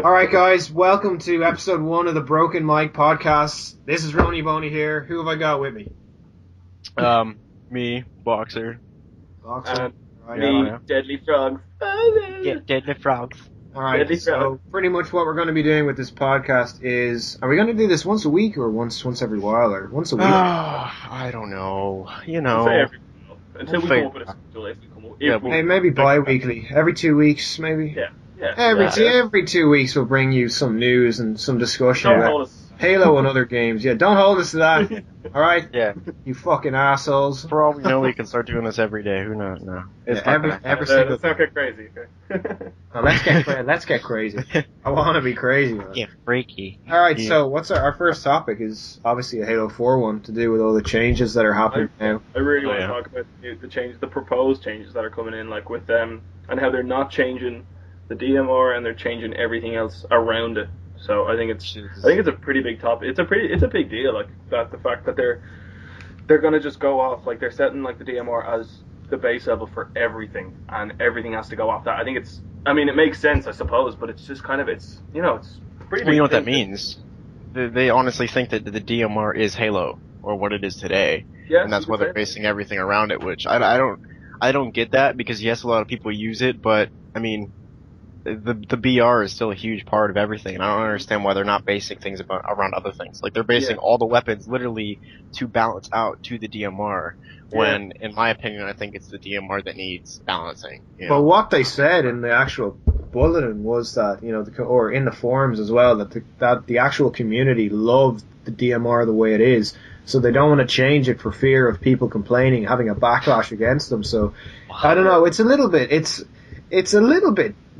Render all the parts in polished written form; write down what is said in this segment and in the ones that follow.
Alright guys, welcome to episode 1 of the Broken Mike podcast. This is Roniboney here. Who have I got with me? Me, Boxer. Boxer. Right, Me, Yeah. Deadly Frogs. Deadly frogs. Alright, Deadly so Frog. pretty much what we're going to be doing with this podcast is, are we going to do this once a week or once every while or once a week? I don't know. You know. Say every until we We'll come up with a schedule. If we come up, Yeah, if we, Hey, maybe bi-weekly. Every 2 weeks, maybe? yeah. Every 2 weeks we'll bring you some news and some discussion Don't about hold us. Halo and other games. Yeah, don't hold us to that. Alright? Yeah. You fucking assholes. For all we know, we can start doing this every day. Who knows? No. Yeah, It's every single Let's not get crazy. Okay? Now, let's get crazy. I want to be crazy. Man. Yeah, freaky. All right, Yeah. so what's our first topic is obviously a Halo 4 one to do with all the changes that are happening now. I really want yeah. to talk about the proposed changes that are coming in, like with them, and how they're not changing the DMR and they're changing everything else around it. So I think it's a pretty big topic. It's a big deal, like that. The fact that they're gonna just go off, like they're setting like the DMR as the base level for everything, and everything has to go off that. I mean, it makes sense, I suppose, but it's just kind of it's pretty. Well, you know what that thing. means? They honestly think that the DMR is Halo, or what it is today, Yeah, and that's you why could they're say basing everything around it. Which I don't get that, because yes, a lot of people use it, but I mean, the BR is still a huge part of everything, and I don't understand why they're not basing things around other things. Like they're basing all the weapons literally to balance out to the DMR. When, in my opinion, I think it's the DMR that needs balancing. You know? But what they said in the actual bulletin was that or in the forums as well, that the actual community loved the DMR the way it is, so they don't want to change it for fear of people complaining, having a backlash against them. So I don't know. It's a little bit.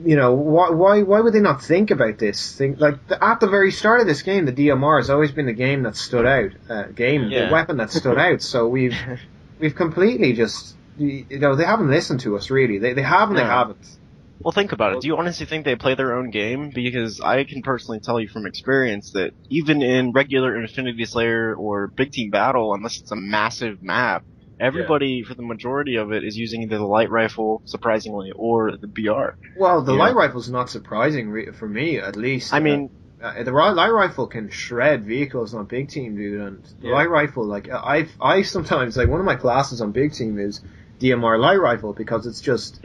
Why would they not think about this? At the very start of this game, the DMR has always been the game that stood out, the weapon that stood out. So we've completely just, they haven't listened to us really. They haven't. Well, think about it. Do you honestly think they play their own game? Because I can personally tell you from experience that even in regular Infinity Slayer or Big Team Battle, unless it's a massive map, everybody, for the majority of it, is using either the light rifle, surprisingly, or the BR. Well, the light rifle's not surprising for me, at least. I mean, the light rifle can shred vehicles on Big Team, dude, and the light rifle, like, I sometimes, like, one of my classes on Big Team is DMR light rifle, because it's just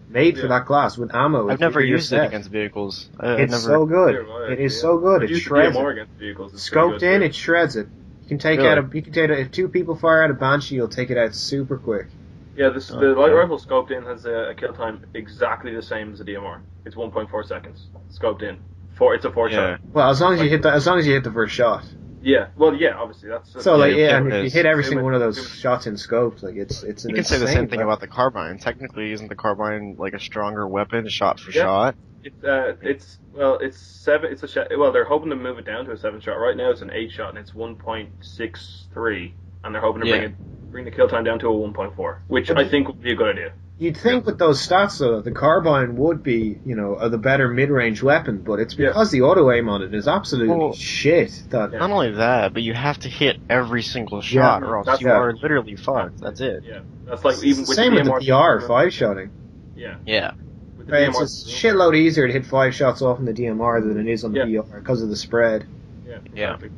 made for that class with ammo. I've never used it against vehicles. So good. It is so good. It shreds DMR it. against vehicles. It's Scoped pretty in, good, it shreds it. You can take if two people fire out a Banshee, you'll take it out super quick. Yeah, the light rifle scoped in has a kill time exactly the same as the DMR. It's 1.4 seconds scoped in. It's a 4-shot. Well, as long as you hit the first shot. Yeah. Well, yeah. Obviously, that's so like and if you hit every Same single with- one of those shots in scope, like it's an You can say the insane same thing weapon. about the carbine. Technically, isn't the carbine like a stronger weapon, shot for shot? It's 7. It's a shot. Well, they're hoping to move it down to a 7-shot. Right now, it's an 8-shot, and it's 1.63, and they're hoping to bring the kill time down to a 1.4, which I think would be a good idea. You'd think with those stats, though, that the carbine would be, the better mid-range weapon, but it's because the auto-aim on it is absolutely shit. Not only that, but you have to hit every single shot, or else you are literally fucked. That's it. Yeah, that's like even with same the with the DMR, DR 5-shotting. Yeah. Yeah. With the Right, DMR, it's a shitload easier to hit 5 shots off in the DMR than it is on the DR because of the spread. Yeah. Yeah. Exactly.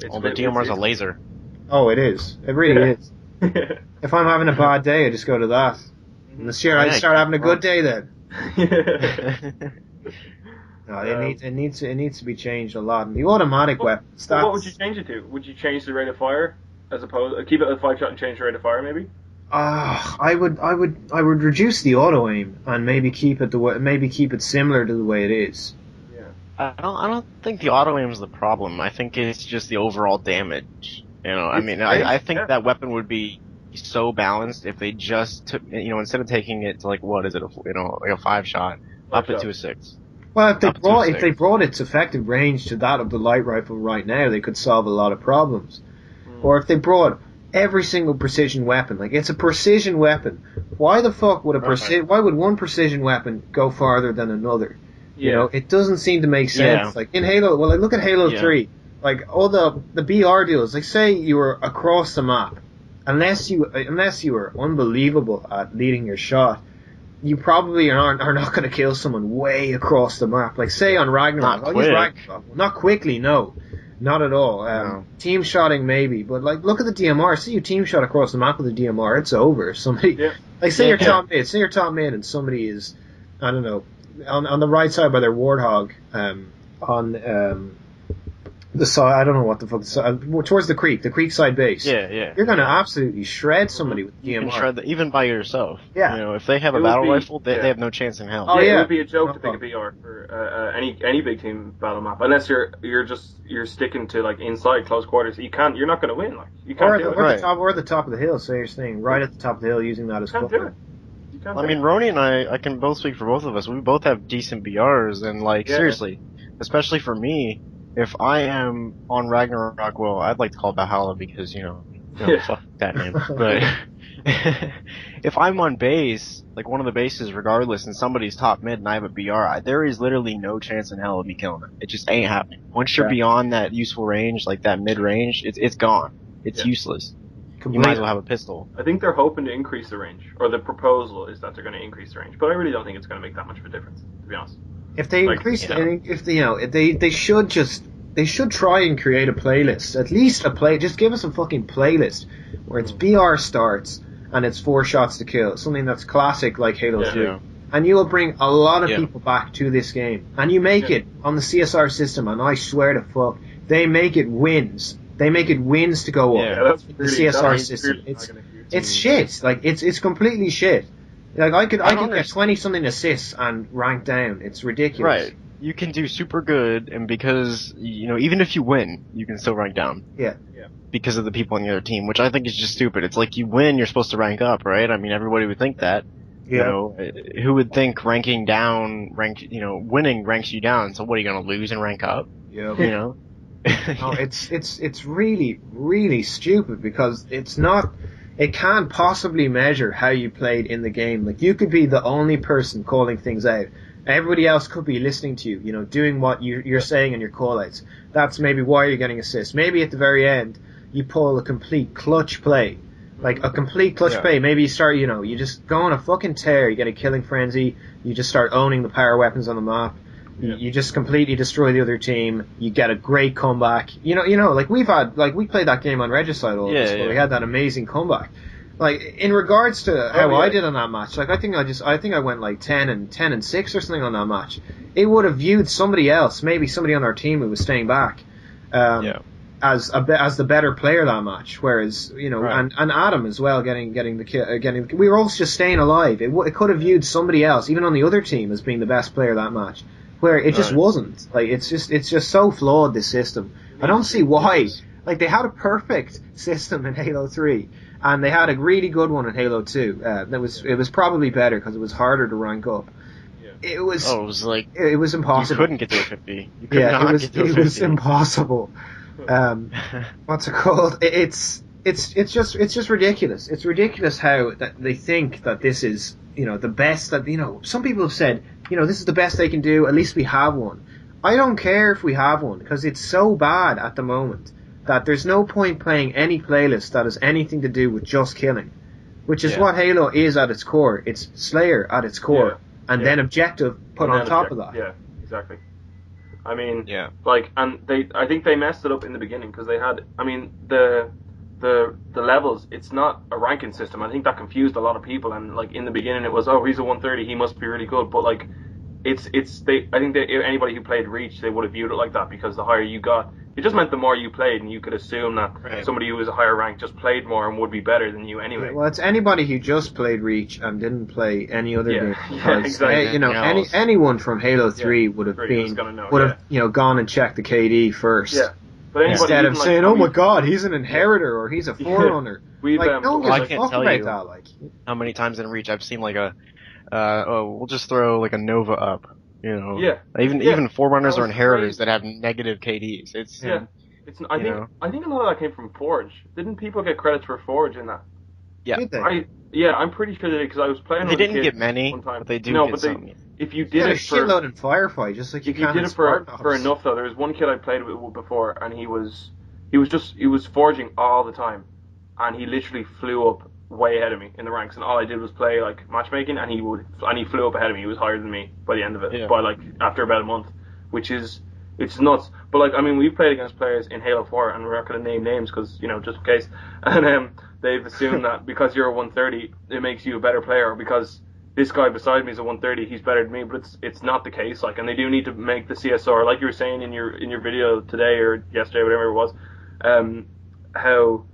Well, the DMR's a laser. Oh, it is. It really is. If I'm having a bad day, I just go to that. And this year, I start having a good day then. No, it needs to be changed a lot. And the automatic weapons. What would you change it to? Would you change the rate of fire as opposed keep it at 5-shot and change the rate of fire maybe? I would reduce the auto aim and maybe keep it similar to the way it is. Yeah. I don't think the auto aim is the problem. I think it's just the overall damage. I think that weapon would be so balanced if they just took, instead of taking it to like what is it, like a 5-shot, up it to a 6. Well, if they brought its effective range to that of the light rifle right now, they could solve a lot of problems. Or if they brought every single precision weapon, like it's a precision weapon, why the fuck would why would one precision weapon go farther than another? It doesn't seem to make sense. Like in Halo, well, like look at Halo 3. Like all the BR deals, like say you were across the map, unless you were unbelievable at leading your shot, you probably are not going to kill someone way across the map. Like, say on Ragnarok. Not quick. Not quickly, no. Not at all. No. Team shotting, maybe. But, like, look at the DMR. See you team shot across the map with the DMR, it's over. Somebody, like, say you're top mid, and somebody is, I don't know, on the right side by their Warthog, on the side, I don't know what the fuck, towards the creek side base. Yeah. You're going to absolutely shred somebody with DMR. You can shred even by yourself. Yeah. You know, if they have a battle rifle, they have no chance in hell. Oh yeah, it would be a joke to pick a BR for any big team battle map, unless you're sticking to like inside close quarters. You're not going to win. Like you can't do it. Or the top of the hill. So you're staying right at the top of the hill using that as cover. You can't do it. I mean, Roni and I can both speak for both of us. We both have decent BRs, and like seriously, especially for me, if I am on Ragnarok, well, I'd like to call it Valhalla because fuck that name. But if I'm on base, like one of the bases, regardless, and somebody's top mid, and I have a BR, there is literally no chance in hell of me killing them. It just ain't happening. Once you're beyond that useful range, like that mid range, it's gone. It's useless. You might as well have a pistol. I think they're hoping to increase the range, or the proposal is that they're going to increase the range. But I really don't think it's going to make that much of a difference, to be honest. If they increase, they should try and create a playlist, at least just give us a fucking playlist where it's BR starts and it's 4 shots to kill, something that's classic like Halo 3. And you will bring a lot of people back to this game, and you make it on the CSR system, and I swear to fuck, they make it wins. They make it wins to go up. The CSR system. It's shit. Like it's completely shit. Like I could get 20-something assists and rank down. It's ridiculous. Right. You can do super good, and because even if you win, you can still rank down. Yeah. Because of the people on the other team, which I think is just stupid. It's like you win, you're supposed to rank up, right? I mean, everybody would think that. Yeah. Who would think winning ranks you down? So what, are you gonna lose and rank up? Yeah. No, it's really, really stupid because it can't possibly measure how you played in the game. Like, you could be the only person calling things out. Everybody else could be listening to you, doing what you're saying in your call-outs. That's maybe why you're getting assists. Maybe at the very end, you pull a complete clutch play. Like, a complete clutch play. Maybe you start, you just go on a fucking tear. You get a killing frenzy. You just start owning the power weapons on the map. You just completely destroy the other team. You get a great comeback. Like we played that game on Regicide all of us, but we had that amazing comeback. Like, in regards to how I did on that match, like I think I went like 10 and 6 or something on that match. It would have viewed somebody else, maybe somebody on our team who was staying back, as the better player that match. Whereas and Adam as well getting the kill, we were all just staying alive. It could have viewed somebody else, even on the other team, as being the best player that match. Where it just wasn't. Like, it's just so flawed, this system. I don't see why. Like, they had a perfect system in Halo 3, and they had a really good one in Halo 2. It was probably better because it was harder to rank up. It was impossible. You couldn't get to a 50. It was impossible. What's it called? It's just ridiculous. It's ridiculous how that they think that this is the best that some people have said this is the best they can do. At least we have one. I don't care if we have one because it's so bad at the moment that there's no point playing any playlist that has anything to do with just killing, which is what Halo is at its core. It's Slayer at its core, and then objective put on top of that. Yeah, exactly. I mean, I think they messed it up in the beginning because they had, the levels. It's not a ranking system. I think that confused a lot of people. And like in the beginning, it was, he's a 130, he must be really good. But like, I think anybody who played Reach, they would have viewed it like that because the higher you got, it just meant the more you played, and you could assume that somebody who was a higher rank just played more and would be better than you anyway. Well, it's anybody who just played Reach and didn't play any other game. Exactly. Anyone from Halo 3 would have gone and checked the KD first. Yeah. But instead of saying, "Oh my God, he's an inheritor" or "He's a forerunner," no one gives a fuck about that. Like, how many times in Reach I've seen like we'll just throw like a Nova up. Even forerunners or inheritors that have negative KDs. I think a lot of that came from Forge. Didn't people get credits for Forge in that? Yeah. Did they? I'm pretty sure they did because I was playing. They didn't get many, but they do. Get some. If you did it for a shitload in Firefight, just like if you did it for enough though, there was one kid I played with before, and he was forging all the time, and he literally flew up way ahead of me in the ranks, and all I did was play like matchmaking, and he flew up ahead of me. He was higher than me by the end of it, by like after about a month, which is it's nuts. But like I mean, we've played against players in Halo 4, and we're not going to name names because just in case, and they've assumed that because you're a 130, it makes you a better player, or because this guy beside me is a 130, he's better than me, but it's not the case. Like, and they do need to make the CSR, like you were saying in your video today or yesterday, whatever it was, how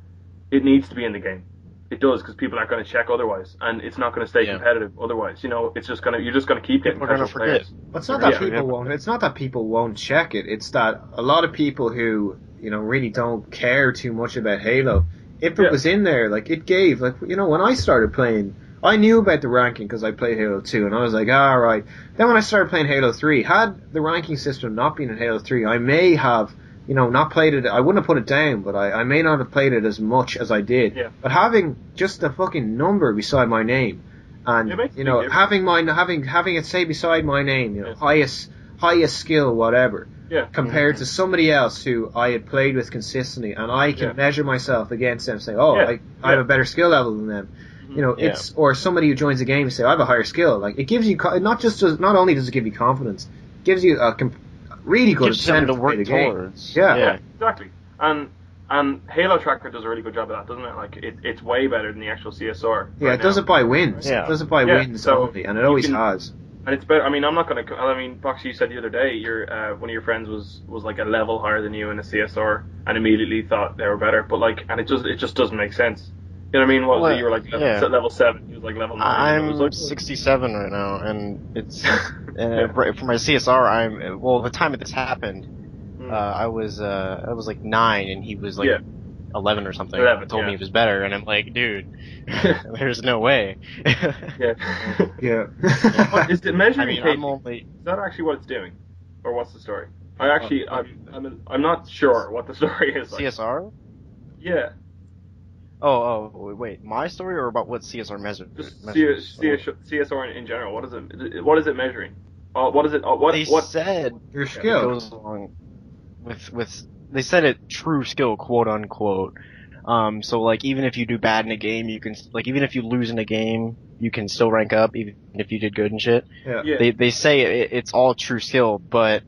it needs to be in the game. It does, because people aren't going to check otherwise, and it's not going to stay competitive otherwise. It's just you're just going to keep getting casual players. It's not that people won't. It's not that people won't check it. It's that a lot of people who really don't care too much about Halo. If it was in there, like it gave, like when I started playing, I knew about the ranking because I played Halo 2, and I was like, all right. Then when I started playing Halo 3, had the ranking system not been in Halo 3, I may have. Not played it. I wouldn't have put it down, but I may not have played it as much as I did. Yeah. But having just the fucking number beside my name, and having it say beside my name, highest skill, whatever, compared to somebody else who I had played with consistently, and I can measure myself against them, saying, I have a better skill level than them. It's or somebody who joins the game and say, I have a higher skill. Like it gives you not only does it give you confidence, it gives you a really good incentive to work towards. Yeah, exactly. And Halo Tracker does a really good job of that, doesn't it? Like it's way better than the actual CSR. Yeah, it does it by wins. Yeah. It does it by wins only, and it always has. And it's better. I mean, I'm not gonna. I mean, Boxy, you said the other day your one of your friends was like a level higher than you in a CSR, and immediately thought they were better. But like, and it just doesn't make sense. You know what I mean? What was it? You were like level 7. He was like level 9. I'm like, 67 right now, and it's for my CSR. The time that this happened, I was like 9, and he was like 11 or something. 11, told me he was better, and I'm like, dude, there's no way. Yeah. Is it measuring? Is that actually what it's doing, or what's the story? I'm not sure what the story is. Like. CSR? Yeah. Oh, wait, my story or about what CSR measures? CSR in general. What is it measuring? What is it? What said your skill goes along with they said it true skill, quote unquote. So like even if you do bad in a game, you can even if you lose in a game, you can still rank up even if you did good and shit. Yeah. They say it's all true skill, but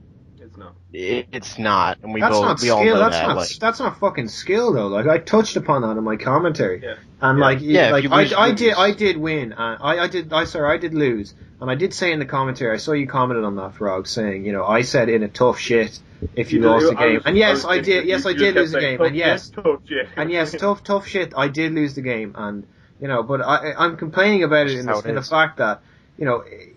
it's not, and we all know that. That's not fucking skill though. Like I touched upon that in my commentary, and I did win. I did lose, and I did say in the commentary. I saw you commented on that, Frog, saying I said in a tough shit if you lost the game, and yes, I did. Yes, I did lose the game, and yes, tough shit. I did lose the game, and but I'm complaining about it in the fact that.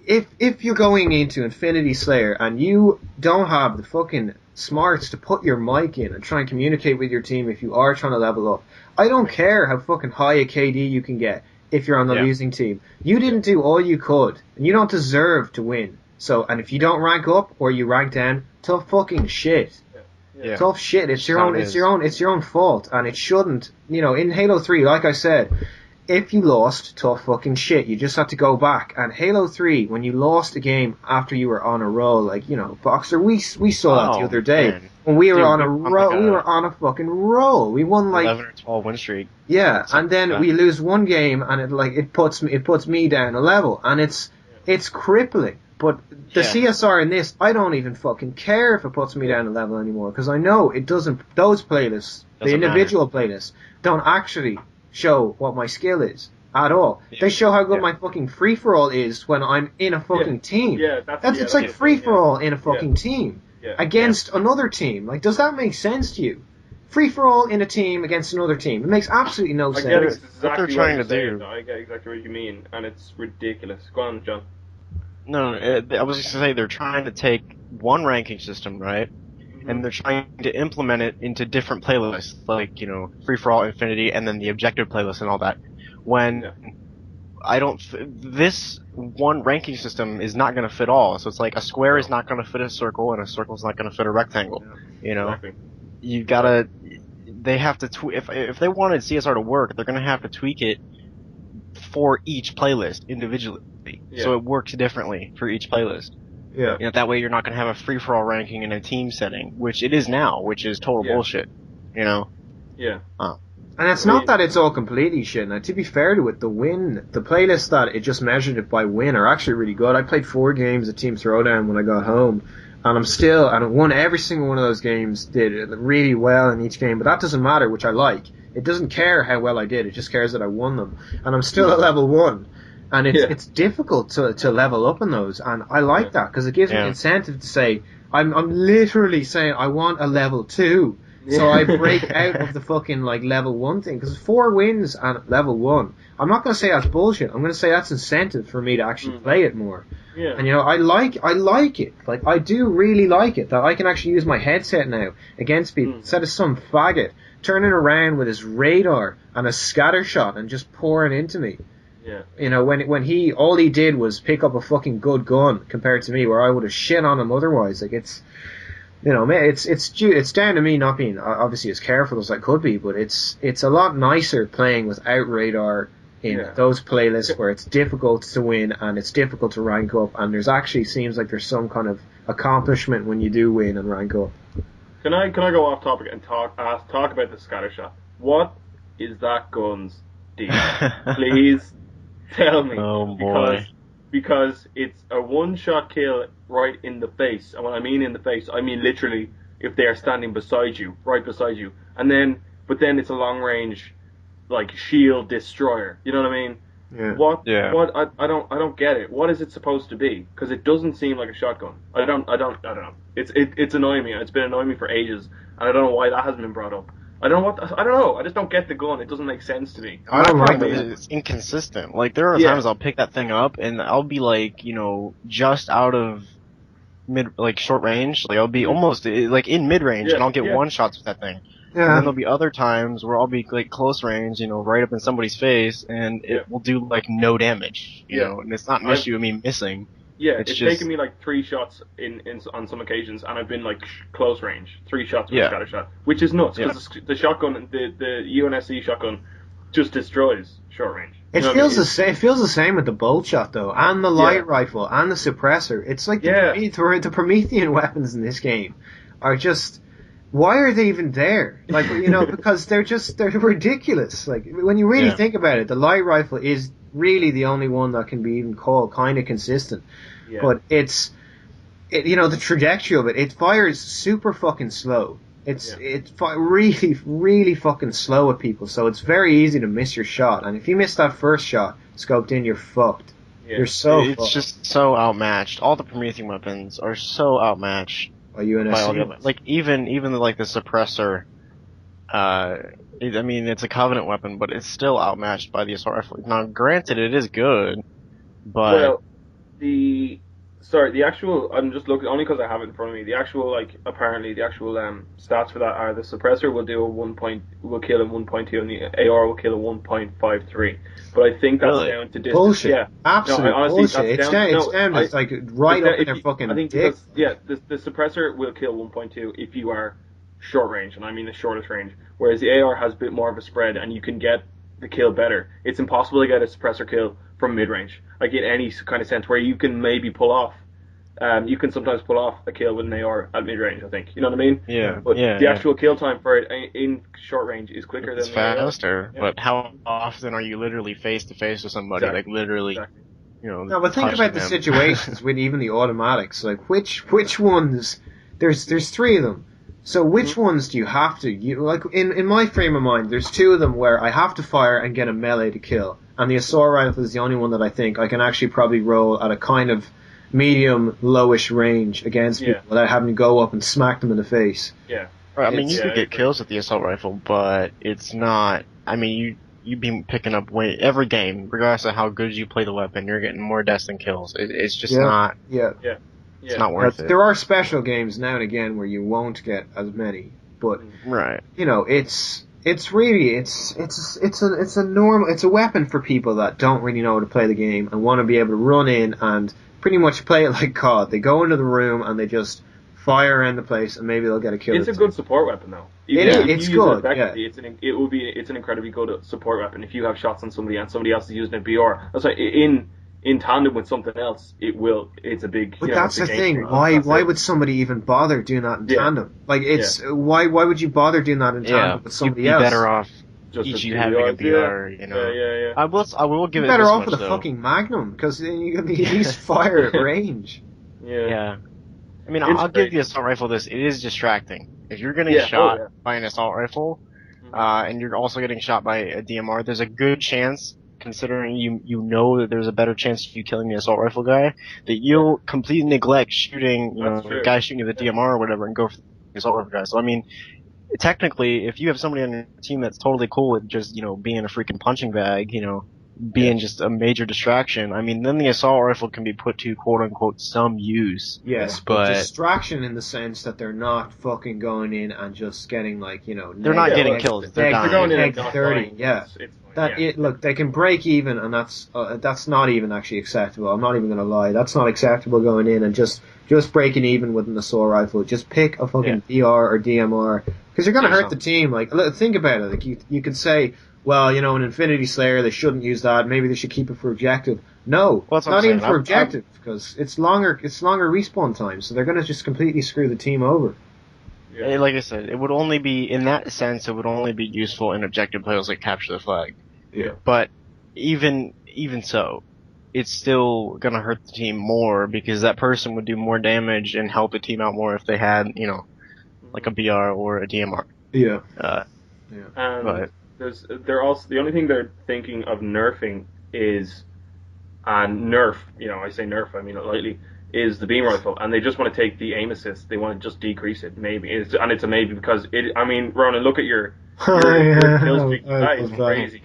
If you're going into Infinity Slayer and you don't have the fucking smarts to put your mic in and try and communicate with your team if you are trying to level up, I don't care how fucking high a KD you can get if you're on the losing team. You didn't do all you could, and you don't deserve to win. So, and if you don't rank up or you rank down, tough fucking shit. Yeah. Tough shit. It's your own fault, and it shouldn't. In Halo 3, like I said. If you lost, tough fucking shit. You just have to go back. And Halo 3, when you lost a game after you were on a roll, like, Boxer, we saw that the other day. Man. When we were on a roll, we were on a fucking roll. We won like 11 or 12 win streak. Yeah, and then we lose one game, and it puts me down a level, and it's crippling. But the CSR in this, I don't even fucking care if it puts me down a level anymore, because I know it doesn't. Those playlists, the individual playlists, don't actually show what my skill is at all. They show how good my fucking free-for-all is when I'm in a fucking team. It's like free-for-all in a fucking team against another team. Like, does that make sense to you? Free-for-all in a team against another team. It makes absolutely no sense. I get exactly what they're trying to do. I get exactly what you mean, and it's ridiculous. Go on, John. No, I was just going to say they're trying to take one ranking system, right? And they're trying to implement it into different playlists, like, free-for-all, infinity, and then the objective playlist and all that. When this one ranking system is not going to fit all. So it's like a square is not going to fit a circle, and a circle is not going to fit a rectangle. Exactly. You gotta, they have to, if they wanted CSR to work, they're going to have to tweak it for each playlist individually. So it works differently for each playlist. Yeah. That way you're not going to have a free-for-all ranking in a team setting, which it is now, which is total bullshit. Yeah. And it's not that it's all completely shit. Now, to be fair to it, the playlists that it just measured it by win are actually really good. I played 4 games of Team Throwdown when I got home, and I won every single one of those games, did really well in each game, but that doesn't matter, which I like. It doesn't care how well I did, it just cares that I won them. And I'm still at level 1. And it's difficult to level up in those, and I like that, because it gives me incentive to say, I'm literally saying I want a level 2. So I break out of the fucking level 1 thing, because 4 wins at level 1. I'm not going to say that's bullshit. I'm going to say that's incentive for me to actually play it more. Yeah. And I like it. I do really like it that I can actually use my headset now against people instead of some faggot turning around with his radar and a scatter shot and just pouring into me. Yeah. When all he did was pick up a fucking good gun compared to me, where I would have shit on him otherwise. It's down to me not being obviously as careful as I could be, but it's a lot nicer playing without radar in those playlists where it's difficult to win and it's difficult to rank up, and there's actually seems like there's some kind of accomplishment when you do win and rank up. Can I go off topic and talk about the scattershot? What is that gun's deal? Please tell me. Oh boy. Because it's a one-shot kill right in the face. And when I mean in the face, I mean literally if they are standing beside you, right beside you. But then it's a long-range, shield destroyer. You know what I mean? Yeah. I don't get it. What is it supposed to be? Because it doesn't seem like a shotgun. I don't know. It's annoying me. It's been annoying me for ages, and I don't know why that hasn't been brought up. I don't know. I just don't get the gun. It doesn't make sense to me. I don't like it. It's inconsistent. There are times I'll pick that thing up and I'll be just out of short range. I'll be almost in mid range and I'll get one shots with that thing. Yeah. And then there'll be other times where I'll be close range, right up in somebody's face, and it will do no damage. You know, and it's not an issue of me missing. Yeah, it's taken me 3 shots in on some occasions, and I've been close range, 3 shots with a scatter shot, which is nuts because the shotgun, the UNSC shotgun, just destroys short range. It feels the same with the bolt shot though, and the light rifle, and the suppressor. It's the Promethean weapons in this game are just. Why are they even there? Because they're ridiculous. When you really think about it, the light rifle is really the only one that can be even called kind of consistent. Yeah. But the trajectory of it fires super fucking slow. It's really, really fucking slow at people, so it's very easy to miss your shot. And if you miss that first shot, scoped in, you're fucked. Yeah. You're fucked. It's just so outmatched. All the Promethean weapons are so outmatched. By UNSC. Even the suppressor, it's a Covenant weapon, but it's still outmatched by the assault rifle. Now, granted, it is good, but the actual, I'm just looking only because I have it in front of me. The actual apparently the actual stats for that are the suppressor will kill a 1.2 and the AR will kill a 1.53. But I think that's down to distance. Bullshit. Yeah, absolute bullshit. It's down right up in their fucking dick. The suppressor will kill 1.2 if you are short range, and I mean the shortest range. Whereas the AR has a bit more of a spread, and you can get the kill better. It's impossible to get a suppressor kill from mid range, in any kind of sense where you can maybe pull off. You can sometimes pull off a kill with an AR at mid range. I think you know what I mean. Yeah. But the actual kill time for it in short range is quicker than. It's faster, but how often are you literally face to face with somebody? Exactly. Literally. Exactly. No, but think about the situations with even the automatics. Which ones? There's 3 of them. So which ones do you have to? In my frame of mind, there's 2 of them where I have to fire and get a melee to kill, and the assault rifle is the only one that I think I can actually probably roll at a kind of medium, lowish range against people without having to go up and smack them in the face. Yeah. Right, you could get kills with the assault rifle, but it's not. You'd be picking up every game, regardless of how good you play the weapon. You're getting more deaths than kills. It's just not. Yeah. It's not worth it. There are special games now and again where you won't get as many, but right. It's a weapon for people that don't really know how to play the game and want to be able to run in and pretty much play it like COD. They go into the room and they just fire around the place and maybe they'll get a kill. It's a good support weapon though. It's good. It's an incredibly good support weapon if you have shots on somebody and somebody else is using a BR. That's like in tandem with something else, it's a big. But that's the thing. Why would somebody even bother doing that in tandem? Why would you bother doing that in tandem with somebody else? You'd be better off just each as you good having a as BR, you know. Yeah. I will give You're it better this off much, with a though. fucking Magnum, because then you can at least fire at range. Yeah. I mean, It's I'll great. give the assault rifle this. It is distracting. If you're getting Yeah, oh, shot yeah. by an assault rifle, and you're also getting shot by a DMR, there's a good chance, considering you know that there's a better chance of you killing the assault rifle guy, that you'll completely neglect shooting, That's the true. guy shooting you the DMR or whatever, and go for the assault rifle guy. So I mean, technically, if you have somebody on your team that's totally cool with just, being a freaking punching bag, being just a major distraction, I mean, then the assault rifle can be put to quote unquote some use. Yes, but distraction in the sense that they're not fucking going in and just getting they're not getting killed. They're dying. They're going in neg and not 30. dying. Yeah. It's look, they can break even, and that's not even actually acceptable. I'm not even gonna lie. That's not acceptable going in and just breaking even with an assault rifle. Just pick a fucking BR or DMR, because you're gonna hurt the team. Like, think about it. Like, you could say, well, an Infinity Slayer, they shouldn't use that. Maybe they should keep it for objective. No, not even for objective, because it's longer respawn time. So they're gonna just completely screw the team over. Yeah. Like I said, it would only be, in that sense, it would only be useful in objective players like capture the flag. Yeah. But even so, it's still gonna hurt the team more, because that person would do more damage and help the team out more if they had, like a BR or a DMR. Yeah. And they're also, the only thing they're thinking of nerfing is, and nerf, I say nerf, I mean it lightly, is the beam rifle, and they just want to take the aim assist. They want to just decrease it, maybe. It's a maybe, because Ronan, look at your kill streak. That is crazy.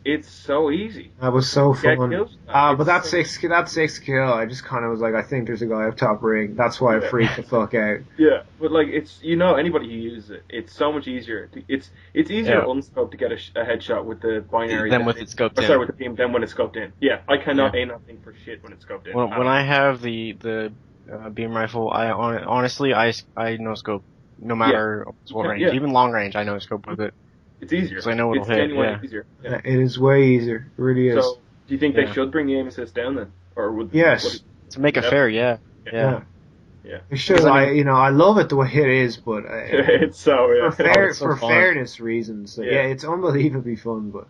It's so easy. That was so fun. Kills, but that six kill, I just kind of was like, I think there's a guy up top ring. That's why I freaked the fuck out. Yeah, but it's anybody who uses it, it's so much easier. It's easier unscoped to get a headshot with the binary than with it scoped in. Sorry, with the beam than when it's scoped in. Yeah, I cannot aim that thing for shit when it's scoped in. When I have the beam rifle, honestly I no scope, no matter what range, even long range, I no scope with it. It's easier. Because I know it'll hit. Genuinely easier. Yeah. It is way easier. It really is. So, do you think they should bring the aim assist down then, or would? Yes. To make it fair, yeah. It should. I love it the way it is, but it's so for fairness reasons. It's unbelievably fun, but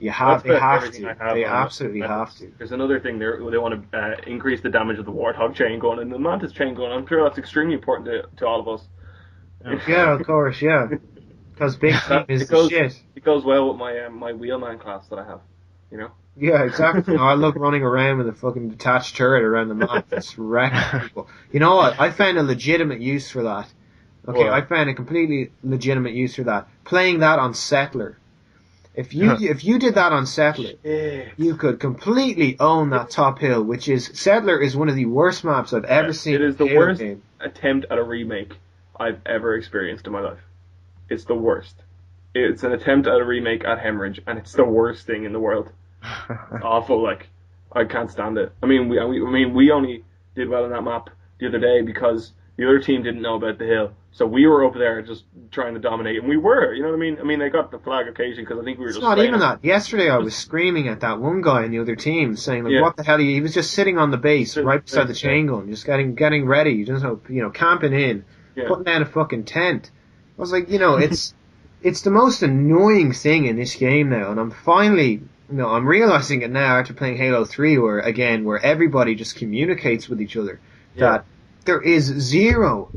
they absolutely have to. There's another thing they want to increase the damage of the Warthog chain gun and the Mantis chain gun. I'm sure that's extremely important to all of us. Yeah, of course, yeah. Because big team is the shit. It goes well with my wheelman class that I have, Yeah, exactly. I love running around with a fucking detached turret around the map, just wrecking people. You know what? I found a legitimate use for that. Okay, I found a completely legitimate use for that. Playing that on Settler. If you did that on Settler, you could completely own that top hill, which is Settler is one of the worst maps I've ever seen. It is the worst attempt at a remake I've ever experienced in my life. It's the worst. It's an attempt at a remake at Hemorrhage, and it's the worst thing in the world. It's awful. I can't stand it. I mean, we only did well on that map the other day because the other team didn't know about the hill, so we were up there just trying to dominate, and we were. You know what I mean? I mean, they got the flag occasion because I think we were. It's not even that. Yesterday, I was screaming at that one guy in the other team, saying, "What the hell?" He was just sitting on the base, right beside the chain gun, just getting ready, just camping in, putting down a fucking tent. I was like, it's the most annoying thing in this game now, and I'm finally, I'm realizing it now after playing Halo 3, where everybody just communicates with each other, that there is zero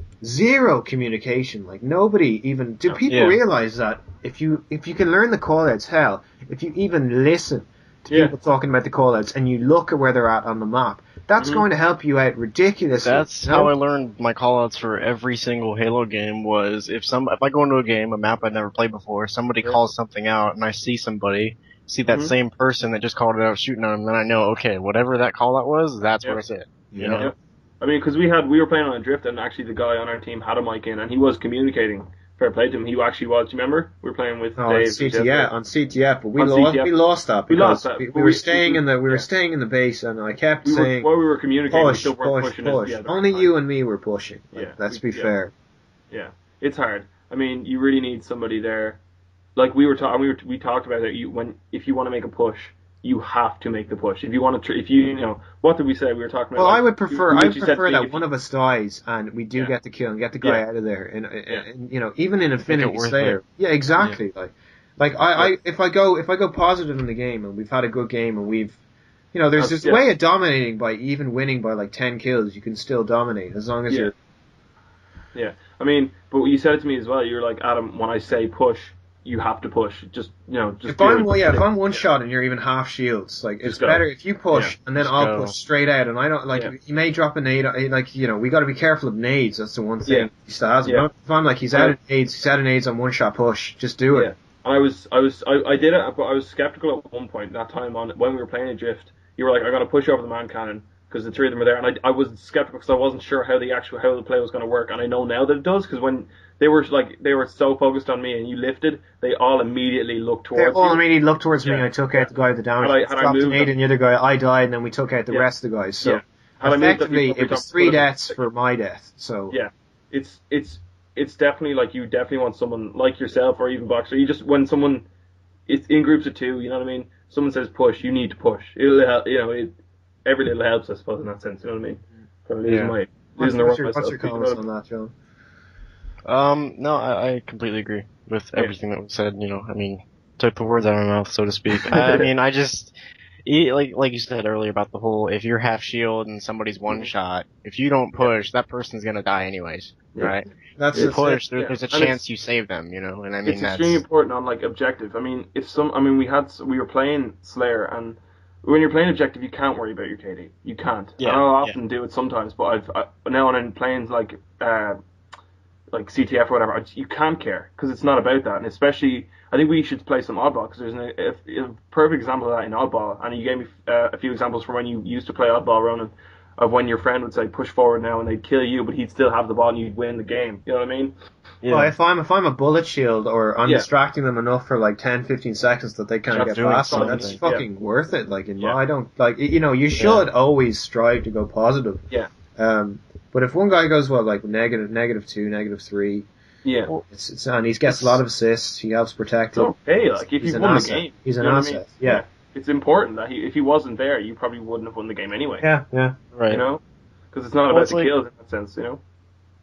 communication. Like, nobody even, do people realize that if you can learn the callouts, hell, if you even listen to people talking about the callouts and you look at where they're at on the map, that's going to help you out ridiculously. That's how I learned my callouts for every single Halo game. Was if I go into a game, a map I've never played before, somebody calls something out, and I see that same person that just called it out shooting at him, then I know, okay, whatever that call out was, that's where it's at. You know? I mean, because we were playing on a drift, and actually the guy on our team had a mic in, and he was communicating. Fair play to him. He actually was. Do you remember? We were playing with Dave. On CTF, but we lost that because we were staying in the base, and I kept saying while we were communicating, push. Only you and me were pushing. Let's be fair. Yeah, it's hard. I mean, you really need somebody there. Like we talked about it. If you want to make a push, you have to make the push. If you want to, what did we say? We were talking about. Well, I would prefer that one of us dies and we do get the kill and get the guy out of there. And even in Infinity Slayer, exactly. Like if I go positive in the game and we've had a good game and we've, there's a way of dominating by even winning by like 10 kills. You can still dominate as long as you're. Yeah, I mean, but you said it to me as well. You're like, Adam, when I say push, you have to push. Just if I'm one shot and you're even half shields, like it's better if you push and then I'll push straight out. And I don't you may drop a nade. Like we got to be careful of nades. That's the one thing he still has. If I'm like he's out of nades on one shot push, just do it. Yeah. I did it, but I was skeptical at one point that time when we were playing Adrift. You were like, I got to push over the man cannon because the three of them are there, and I was skeptical because I wasn't sure how the play was going to work, and I know now that it does because when they were so focused on me and you lifted, they all immediately looked towards. They all immediately looked towards me. I took out the guy with the damage. Dropped an aid and the other guy. I died, and then we took out the rest of the guys. So effectively, it was 3 deaths for my death. So it's definitely like you definitely want someone like yourself or even Boxer. You just when someone it's in groups of 2, you know what I mean. Someone says push, you need to push. It'll help, every little helps, I suppose, in that sense. You know what I mean? From losing what's your comments on that, John? No, I completely agree with everything that was said. I mean, took the words out of my mouth, so to speak. I mean, I just like you said earlier about the whole if you're half shield and somebody's one shot, if you don't push, that person's gonna die anyways, right? That's you push. There's a chance you save them, and I mean it's extremely important on like objective. I mean, we were playing Slayer, and when you're playing objective, you can't worry about your KD. You can't. Yeah, I'll often do it sometimes, but now and then playing like CTF or whatever, you can't care because it's not about that, and especially. I think we should play some oddball because there's a perfect example of that in oddball, and you gave me a few examples from when you used to play oddball, Ronan, of when your friend would say push forward now and they'd kill you, but he'd still have the ball and you'd win the game. You know what I mean? Yeah. Well, if I'm a bullet shield or I'm distracting them enough for like 10, 15 seconds that they can't get past me, that's fucking worth it. Like I don't you should always strive to go positive. Yeah. But if one guy goes like -2, -3. Yeah, and he gets a lot of assists. He helps protect it. Okay, like if you won the game, he's an asset. I mean? Yeah, it's important that if he wasn't there, you probably wouldn't have won the game anyway. Yeah, right. Because it's not about the kills in that sense.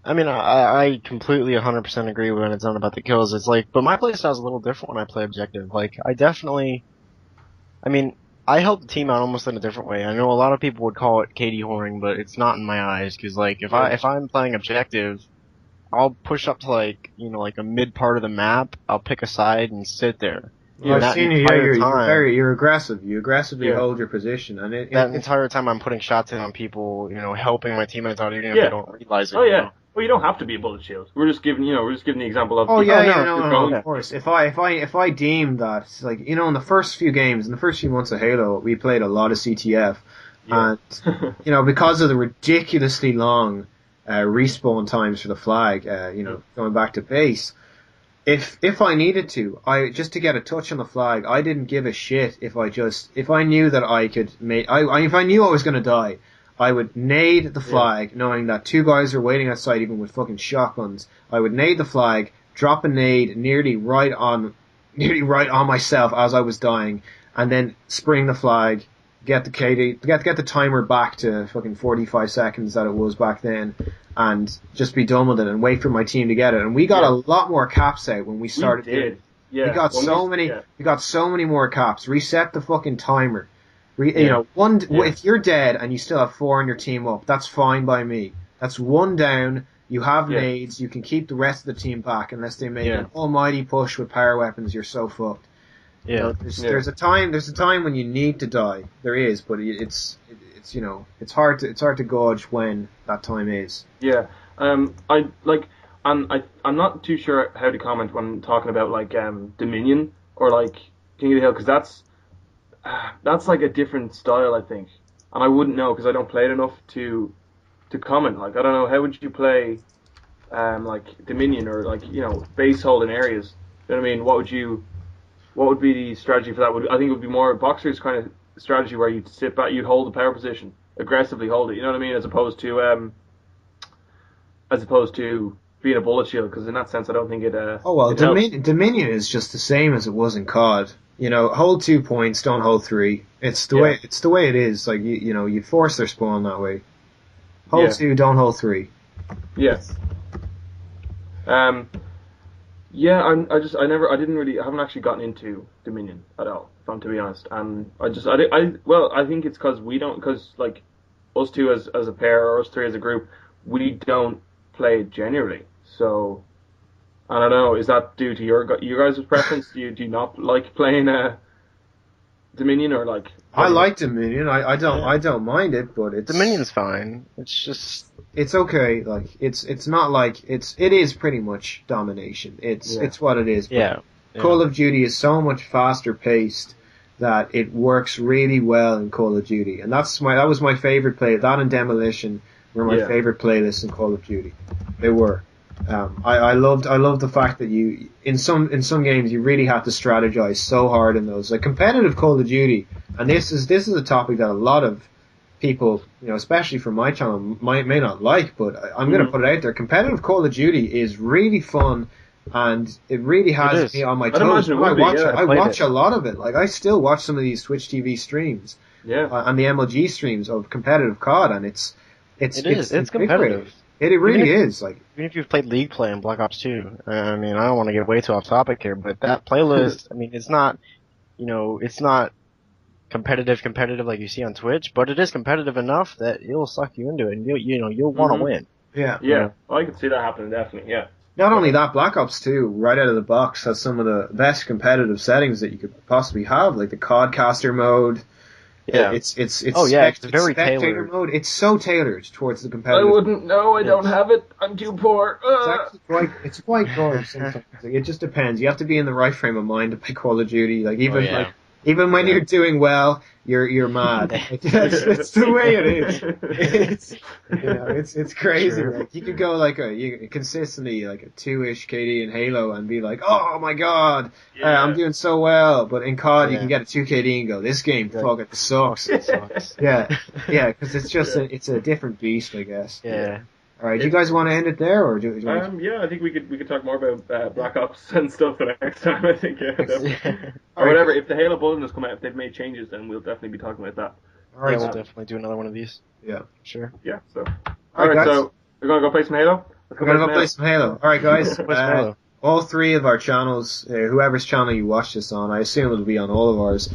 I mean, I completely 100% agree when it's not about the kills. It's like, but my playstyle is a little different when I play objective. Like, I help the team out almost in a different way. I know a lot of people would call it KD whoring, but it's not in my eyes because like if I'm playing objective. I'll push up to like a mid part of the map. I'll pick a side and sit there. I've seen you here. You're aggressive. You aggressively hold your position, and that entire time I'm putting shots in on people. Helping my teammates out even if they don't realize it. Oh yeah. Well, you don't have to be a bullet shield. We're just giving the example of. Of course. If I deem that like in the first few games, in the first few months of Halo, we played a lot of CTF, and because of the ridiculously long. Respawn times for the flag, going back to base. If I needed to, just to get a touch on the flag, I didn't give a shit if I knew that I could make, if I knew I was gonna die, I would nade the flag, knowing that 2 guys are waiting outside even with fucking shotguns. I would nade the flag, drop a nade nearly right on myself as I was dying, and then spring the flag, get the KD, get the timer back to fucking 45 seconds that it was back then, and just be done with it and wait for my team to get it. And we got a lot more caps out when we started. We did. We got so many more caps. Reset the fucking timer. If you're dead and you still have 4 on your team up, that's fine by me. That's 1 down. You have nades. You can keep the rest of the team back unless they make an almighty push with power weapons. You're so fucked. Yeah. There's a time when you need to die. There is, but it's hard to gauge when that time is. Yeah. I'm not too sure how to comment when talking about like Dominion or like King of the Hill because that's like a different style I think, and I wouldn't know because I don't play it enough to comment. Like I don't know how would you play like Dominion or like base holding areas. You know what I mean? What would be the strategy for that? I think it would be more Boxer's kind of strategy where you'd sit back, you'd hold the power position, aggressively hold it. You know what I mean? As opposed to being a bullet shield, because in that sense, I don't think it. Dominion is just the same as it was in COD. Hold 2 points, don't hold 3. It's the way. It's the way it is. Like you force their spawn that way. Hold 2, don't hold 3. Yes. Yeah, I haven't actually gotten into Dominion at all, if I'm to be honest. And I think it's because like, us two as a pair, or us three as a group, we don't play it generally. So, I don't know, is that due to your guys' preference? Do you not like playing Dominion, or like? I like Dominion. I don't mind it, but Dominion's fine. It's just it's okay. Like it's not like it is pretty much domination. It's what it is. But yeah. Call of Duty is so much faster paced that it works really well in Call of Duty, and that was my favorite play. That and Demolition were my favorite playlists in Call of Duty. They were. I loved the fact that you in some games you really have to strategize so hard in those, like competitive Call of Duty, and this is a topic that a lot of people, especially from my channel, may not like, but I'm going to put it out there. Competitive Call of Duty is really fun, and it really has me on my toes. I watch a lot of it. Like, I still watch some of these Twitch TV streams, and the MLG streams of competitive COD, and it's competitive. It really is. Like, even if you've played League Play in Black Ops 2, I mean, I don't want to get way too off topic here, but that playlist, I mean, it's not, it's not competitive like you see on Twitch, but it is competitive enough that it'll suck you into it, and you'll want to win. Yeah. Yeah. Well, I could see that happening, definitely. Yeah. Not only that, Black Ops 2, right out of the box, has some of the best competitive settings that you could possibly have, like the CODcaster mode. Yeah. It's very spectator tailored. mode. It's so tailored towards the competitive. I wouldn't know. I don't have it. I'm too poor. It's quite good sometimes. Like, it just depends. You have to be in the right frame of mind to play Call of Duty. Like, even when you're doing well, you're mad. Like, that's the way it is. It's crazy. Sure. Like, you could go consistently like a 2-ish KD in Halo and be like, oh my god, I'm doing so well. But in COD, you can get a 2 KD and go, this game fucking sucks. It sucks. Yeah, because it's just it's a different beast, I guess. Yeah. All right, do you guys want to end it there, or I think we could talk more about Black Ops and stuff the next time. I think, Yeah. or whatever. If the Halo Bulletin has come out, if they've made changes, then we'll definitely be talking about that. All right, we'll definitely do another one of these. Yeah, sure. Yeah. So, all right, guys. So we're gonna go play some Halo. We're gonna go play some Halo. All right, guys. Halo. All three of our channels, whoever's channel you watch this on, I assume it'll be on all of ours.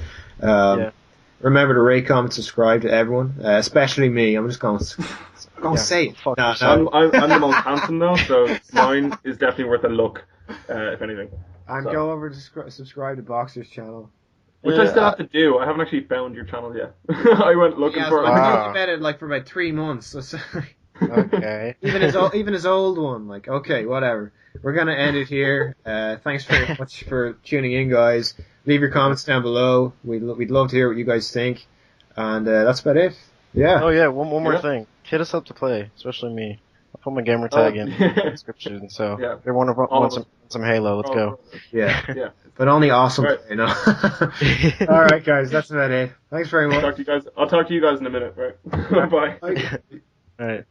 Remember to rate, comment, subscribe to everyone, especially me. I'm just going to say it. I'm the most handsome though, so mine is definitely worth a look, if anything. And go over to subscribe to Boxer's channel. Which I still have to do. I haven't actually found your channel yet. I went looking for it. I've been at it for about 3 months. So sorry. Okay. even his old one. Like, okay, whatever. We're gonna end it here. Thanks very much for tuning in, guys. Leave your comments down below. We'd love to hear what you guys think. And that's about it. Yeah. Oh yeah, one more thing. Hit us up to play, especially me. I'll put my gamer tag in the description. So if everyone wants some Halo, let's go. Yeah. But only awesome. Right. All right, guys, that's about it. Thanks very much. I'll talk to you guys in a minute. Right. Bye. All right.